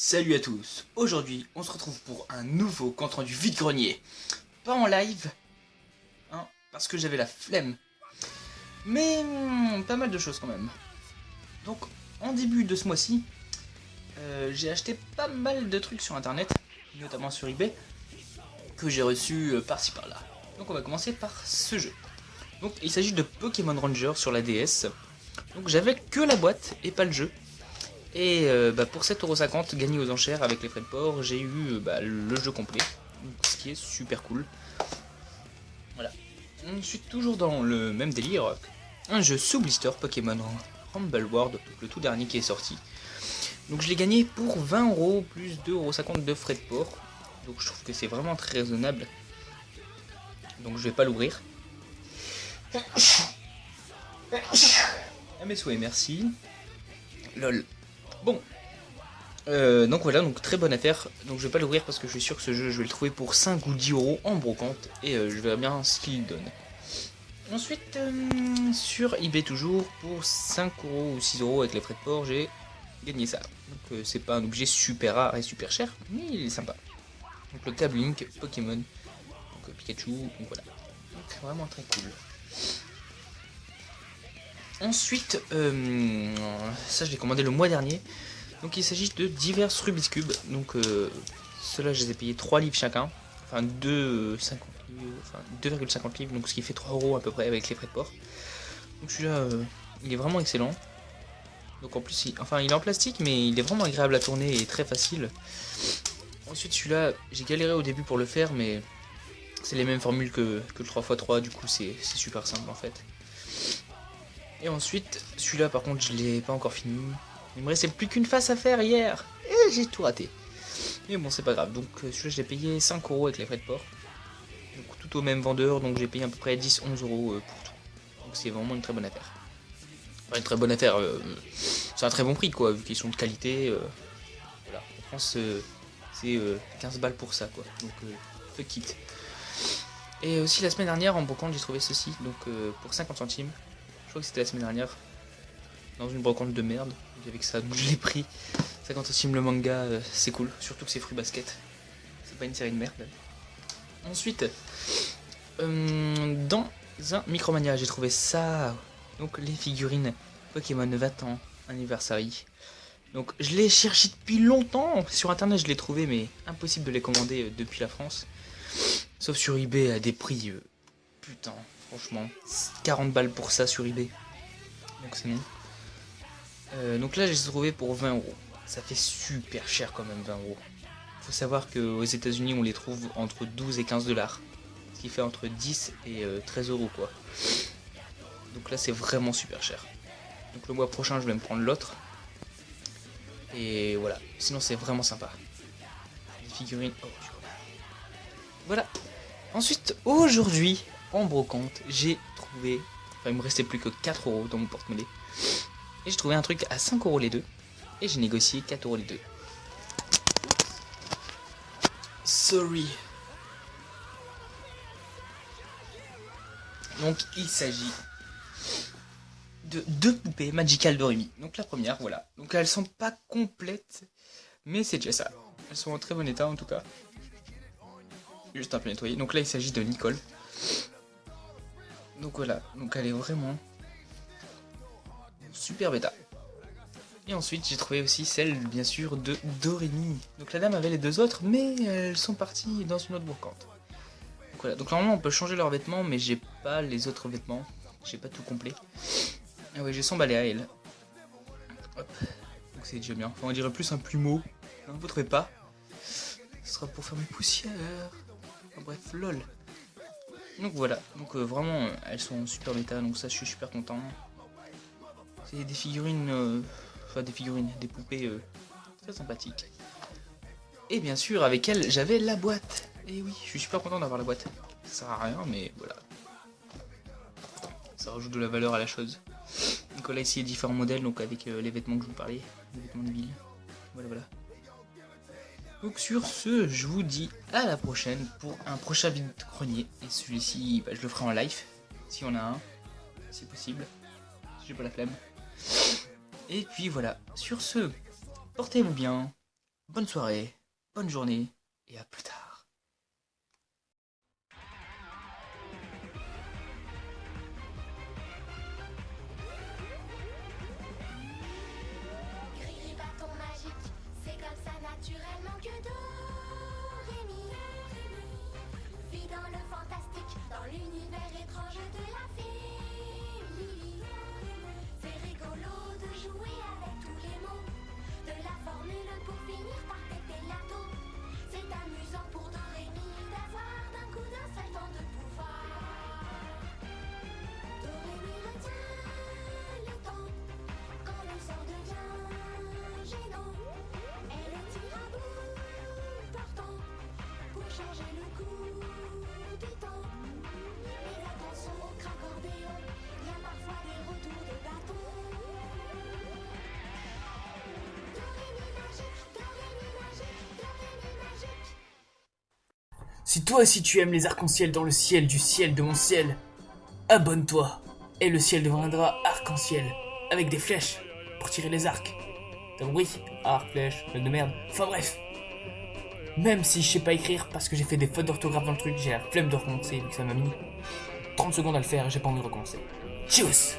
Salut à tous, aujourd'hui on se retrouve pour un nouveau compte rendu vide-grenier. Pas en live, hein, parce que j'avais la flemme. Mais pas mal de choses quand même. Donc en début de ce mois-ci, j'ai acheté pas mal de trucs sur internet, notamment sur eBay, que j'ai reçu par-ci par-là. Donc on va commencer par ce jeu. Donc il s'agit de Pokémon Ranger sur la DS. Donc j'avais que la boîte et pas le jeu. Et pour 7,50€ gagné aux enchères avec les frais de port, j'ai eu le jeu complet, donc, ce qui est super cool. Voilà. Je suis toujours dans le même délire. Un jeu sous blister Pokémon Rumble World, le tout dernier qui est sorti. Donc je l'ai gagné pour 20€ plus 2,50€ de frais de port. Donc je trouve que c'est vraiment très raisonnable. Donc je vais pas l'ouvrir. À mes souhaits, merci. Lol. Bon, donc voilà, donc très bonne affaire. Donc je vais pas l'ouvrir parce que je suis sûr que ce jeu je vais le trouver pour 5 ou 10€ en brocante et je verrai bien ce qu'il donne. Ensuite sur eBay toujours pour 5€ ou 6€ avec les frais de port j'ai gagné ça. Donc c'est pas un objet super rare et super cher mais il est sympa. Donc le câble Link Pokémon, donc Pikachu, donc voilà. Donc vraiment très cool. Ensuite, ça je l'ai commandé le mois dernier. Donc il s'agit de divers Rubik's Cube. Donc ceux-là je les ai payés 3 livres chacun. Enfin 2,50 livres, enfin 2,50 livres, donc ce qui fait 3€ à peu près avec les frais de port. Donc celui-là il est vraiment excellent. Donc en plus il est en plastique mais il est vraiment agréable à tourner et très facile. Ensuite celui-là j'ai galéré au début pour le faire mais c'est les mêmes formules que le 3x3, du coup c'est super simple en fait. Et ensuite, celui-là par contre je l'ai pas encore fini. Il me restait plus qu'une face à faire hier. Et j'ai tout raté. Mais bon c'est pas grave. Donc celui-là je l'ai payé 5€ avec les frais de port. Donc tout au même vendeur. Donc j'ai payé à peu près 10-11€ pour tout. Donc c'est vraiment une très bonne affaire. Enfin une très bonne affaire. C'est un très bon prix quoi. Vu qu'ils sont de qualité. Voilà. En France c'est 15 balles pour ça quoi. Donc fuck it. Et aussi la semaine dernière en brocante j'ai trouvé ceci. Donc pour 50 centimes. Je crois que c'était la semaine dernière, dans une brocante de merde, il y avait que ça, donc je l'ai pris. 50 centimes le manga, c'est cool, surtout que c'est Fruit Basket, c'est pas une série de merde. Ensuite, dans un Micromania, j'ai trouvé ça, donc les figurines Pokémon 20 ans Anniversary. Donc je l'ai cherché depuis longtemps, sur internet je l'ai trouvé, mais impossible de les commander depuis la France. Sauf sur eBay à des prix, putain. Franchement, 40 balles pour ça sur eBay. Donc c'est non. Donc là, j'ai trouvé pour 20€. Ça fait super cher quand même, 20€. Faut savoir qu'aux États-Unis on les trouve entre 12 et 15$. Ce qui fait entre 10 et 13€ quoi. Donc là, c'est vraiment super cher. Donc le mois prochain, je vais me prendre l'autre. Et voilà. Sinon, c'est vraiment sympa. Les figurines. Oh, voilà. Ensuite, aujourd'hui, en brocante, j'ai trouvé, enfin il me restait plus que 4€ dans mon porte-monnaie, et j'ai trouvé un truc à 5€ les deux, et j'ai négocié 4€ les deux. Sorry. Donc il s'agit de 2 poupées Magical Doremi. Donc la première, voilà. Donc elles sont pas complètes, mais c'est déjà ça. Elles sont en très bon état en tout cas. Juste un peu nettoyé. Donc là il s'agit de Nicole. Donc voilà, donc elle est vraiment super bêta. Et ensuite j'ai trouvé aussi celle bien sûr de Doremi. Donc la dame avait les deux autres mais elles sont parties dans une autre brocante. Donc voilà, donc normalement on peut changer leurs vêtements mais j'ai pas les autres vêtements. J'ai pas tout complet. Ah ouais, j'ai son balai à elle. Hop, donc c'est déjà bien. Enfin, on dirait plus un plumeau. Non, vous trouvez pas? Ce sera pour faire mes poussières. Enfin, bref, lol. Donc voilà, donc vraiment elles sont super méta, donc ça je suis super content. C'est des figurines, des poupées très sympathiques. Et bien sûr avec elles j'avais la boîte. Et oui, je suis super content d'avoir la boîte. Ça sert à rien mais voilà. Ça rajoute de la valeur à la chose. Donc là ici il y a différents modèles, donc avec les vêtements que je vous parlais, les vêtements de ville. Voilà voilà. Donc sur ce, je vous dis à la prochaine pour un prochain vide-grenier. Et celui-ci, je le ferai en live, si on a un, si possible, si j'ai pas la flemme. Et puis voilà, sur ce, portez-vous bien, bonne soirée, bonne journée, et à plus tard. Grille bâton magique, c'est comme ça naturellement que Dorémy vit dans le fantastique, dans l'univers étrange de la fée. C'est rigolo de jouer avec tous les mots de la formule pour finir par péter l'atto. C'est amusant pour Dorémy d'avoir d'un coup d'un seul temps de pouvoir. Dorémy retient le temps quand le sort devient gênant. Elle tire à bout portant pour changer le cours du temps. Mais attention au cracordéon, il y a parfois des retours de bâton. Dorémy magique, Dorémy magique, Dorémy magique. Si toi aussi tu aimes les arcs-en-ciel dans le ciel du ciel de mon ciel, abonne-toi et le ciel deviendra arc-en-ciel avec des flèches pour tirer les arcs. T'as compris? Arc, flèche, de merde. Enfin bref. Même si je sais pas écrire parce que j'ai fait des fautes d'orthographe dans le truc, j'ai la flemme de recommencer vu que ça m'a mis 30 secondes à le faire et j'ai pas envie de recommencer. Tchuss!